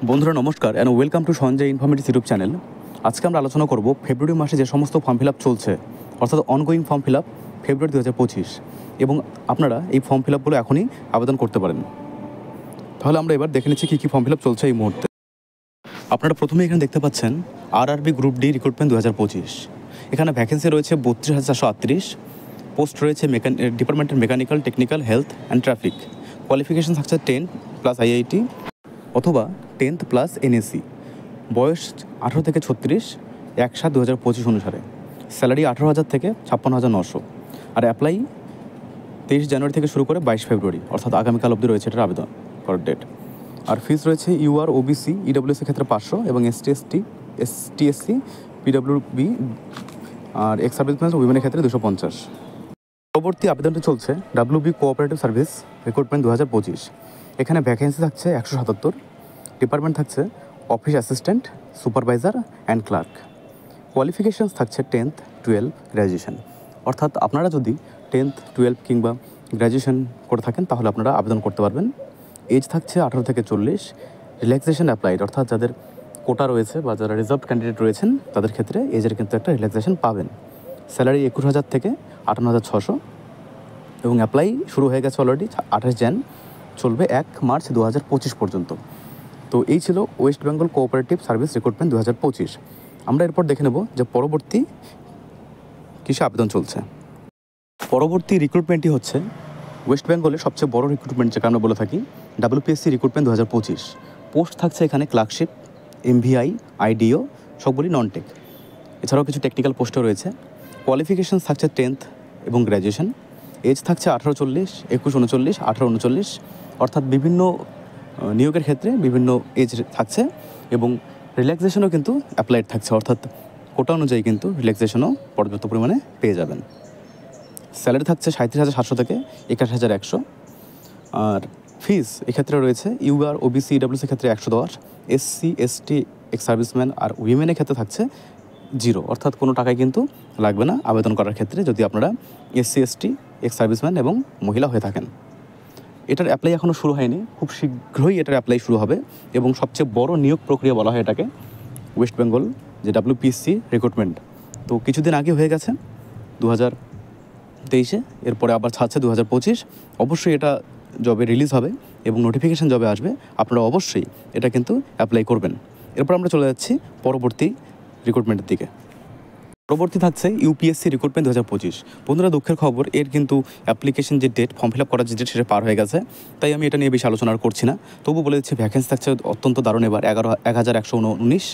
বন্ধুরা নমস্কার and welcome to Sanjay informative YouTube channel. আজকে আমরা আলোচনা করব ফেব্রুয়ারি মাসে যে সমস্ত ফর্ম ফিল আপ চলছে, অর্থাৎ অনগোয়িং ফর্ম ফিল আপ ফেব্রুয়ারি 2025, এবং আপনারা এই ফর্ম ফিল আপগুলো এখনই আবেদন করতে পারেন। তাহলে আমরা এবার দেখে নিচ্ছি কী কী ফর্ম ফিল আপ চলছে এই মুহূর্তে। আপনারা প্রথমে এখানে দেখতে পাচ্ছেন আরআরবি গ্রুপ ডি রিক্রুটমেন্ট 2025। এখানে ভ্যাকেন্সি রয়েছে 32,438, পোস্ট রয়েছে ডিপার্টমেন্টের mechanical, technical, health and traffic. Qualification থাকছে 10 প্লাস আইআইটি অথবা 10th প্লাস এনএসসি। বয়স 18 থেকে 36, 1/7/2025 অনুসারে। স্যালারি 18,000 থেকে 56,900। আর অ্যাপ্লাই 23 জানুয়ারি থেকে শুরু করে 22 ফেব্রুয়ারি, অর্থাৎ আগামীকাল অবধি রয়েছে এটার আবেদন করার ডেট। আর ফিস রয়েছে ইউআর, ওবিসি, ইডব্লিউএসের ক্ষেত্রে 500 এবং এসটি/এসসি, পিডব্লিউবি আর এক্স সার্ভিসম্যান উইমেনের ক্ষেত্রে 250। পরবর্তী আবেদনটি চলছে ডাব্লিউবি কোঅপারেটিভ সার্ভিস রিক্রুটমেন্ট 2025। এখানে ভ্যাকেন্সি থাকছে 177, ডিপার্টমেন্ট থাকছে office assistant, supervisor and clerk. Qualifications থাকছে 10th, 12 গ্র্যাজুয়েশন। অর্থাৎ আপনারা যদি 10th, 12 কিংবা গ্র্যাজুয়েশন করে থাকেন তাহলে আপনারা আবেদন করতে পারবেন। এজ থাকছে 18 থেকে 40। রিল্যাক্সেশন অ্যাপ্লাইড, অর্থাৎ যাদের কোটা রয়েছে বা যারা রিজার্ভ ক্যান্ডিডেট রয়েছেন তাদের ক্ষেত্রে এজের কিন্তু একটা রিল্যাক্সেশন পাবেন। স্যালারি 21,000 থেকে 58,600 এবং অ্যাপ্লাই শুরু হয়ে গেছে অলরেডি 28 জান, চলবে 1 মার্চ 2025 পর্যন্ত। তো এই ছিল West Bengal cooperative service recruitment 2025। আমরা এরপর দেখে নেব যে পরবর্তী কিসে আবেদন চলছে। পরবর্তী রিক্রুটমেন্টটি হচ্ছে ওয়েস্ট বেঙ্গলের সবচেয়ে বড় রিক্রুটমেন্ট যেটা আমরা বলে থাকি, ডাব্লিউপিএসসি রিক্রুটমেন্ট 2025। পোস্ট থাকছে এখানে ক্লার্কশিপ, এমভিআই, আইডিও, সবগুলি নন টেক। এছাড়াও কিছু টেকনিক্যাল পোস্টও রয়েছে। কোয়ালিফিকেশান থাকছে 10th এবং গ্র্যাজুয়েশন। এজ থাকছে 18-40, 21-39, 18-39, অর্থাৎ বিভিন্ন নিয়োগের ক্ষেত্রে বিভিন্ন এজ থাকছে এবং রিল্যাক্সেশনও কিন্তু অ্যাপ্লাইড থাকছে, অর্থাৎ কোটা অনুযায়ী কিন্তু রিল্যাক্সেশনও পর্যাপ্ত পরিমাণে পেয়ে যাবেন। স্যালারি থাকছে 37,700 থেকে 21,100। আর ফিস এক্ষেত্রে রয়েছে ইউআর, ওবিসি, ইডব্লিউএসের ক্ষেত্রে 110, এসসি, এসটি, এক্স সার্ভিসম্যান আর উইমেনের ক্ষেত্রে থাকছে 0, অর্থাৎ কোনো টাকাই কিন্তু লাগবে না আবেদন করার ক্ষেত্রে যদি আপনারা এসসি, এসটি, এক্স সার্ভিসম্যান এবং মহিলা হয়ে থাকেন। এটার অ্যাপ্লাই এখনও শুরু হয়নি, খুব শীঘ্রই এটার অ্যাপ্লাই শুরু হবে এবং সবচেয়ে বড় নিয়োগ প্রক্রিয়া বলা হয় এটাকে ওয়েস্ট বেঙ্গল যে ডাব্লিউপিএসসি রিক্রুটমেন্ট। তো কিছুদিন আগে হয়ে গেছে 2023-এ, এরপরে আবার ছাড়ছে 2025। অবশ্যই এটা জবে রিলিজ হবে এবং নোটিফিকেশান জবে আসবে, আপনারা অবশ্যই এটা কিন্তু অ্যাপ্লাই করবেন। এরপর আমরা চলে যাচ্ছি পরবর্তী রিক্রুটমেন্টের দিকে। পরবর্তী থাকছে ইউপিএসসি রিক্রুটমেন্ট 2025। বন্ধুরা দুঃখের খবর, এর কিন্তু অ্যাপ্লিকেশন যে ডেট, ফর্ম ফিল আপ করার যে ডেট সেটা পার হয়ে গেছে, তাই আমি এটা নিয়ে বেশি আলোচনা করছি না। তবু বলে দিচ্ছি ভ্যাকেন্সি থাকছে অত্যন্ত দারুণ এবার 11,119।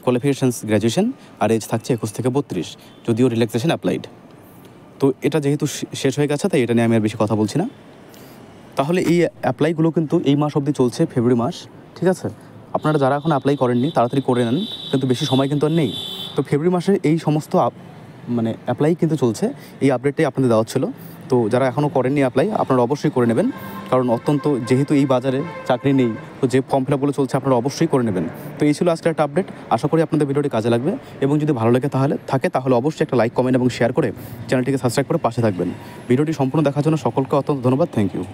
কোয়ালিফিকেশানস গ্র্যাজুয়েশন আর এজ থাকছে 21 থেকে 32, যদিও রিল্যাক্সেশন অ্যাপ্লাইড। তো এটা যেহেতু শেষ হয়ে গেছে তাই এটা নিয়ে আমি আর বেশি কথা বলছি না। তাহলে এই অ্যাপ্লাইগুলো কিন্তু এই মাস অবধি চলছে, ফেব্রুয়ারি মাস, ঠিক আছে? আপনারা যারা এখন অ্যাপ্লাই করেননি তাড়াতাড়ি করে নেন, কিন্তু বেশি সময় কিন্তু আর নেই। তো ফেব্রুয়ারি মাসে এই সমস্ত অ্যাপ্লাই কিন্তু চলছে, এই আপডেটটাই আপনাদের দেওয়া ছিল। তো যারা এখনও করেননি অ্যাপ্লাই আপনারা অবশ্যই করে নেবেন, কারণ অত্যন্ত যেহেতু এই বাজারে চাকরি নেই, তো যে ফর্ম ফিল আপগুলো চলছে আপনারা অবশ্যই করে নেবেন। তো এই ছিল আজকের একটা আপডেট, আশা করি আপনাদের ভিডিওটি কাজে লাগবে এবং যদি ভালো লাগে তাহলে অবশ্যই একটা লাইক, কমেন্ট এবং শেয়ার করে চ্যানেলটিকে সাবস্ক্রাইব করে পাশে থাকবেন। ভিডিওটি সম্পূর্ণ দেখার জন্য সকলকে অত্যন্ত ধন্যবাদ, থ্যাংক ইউ।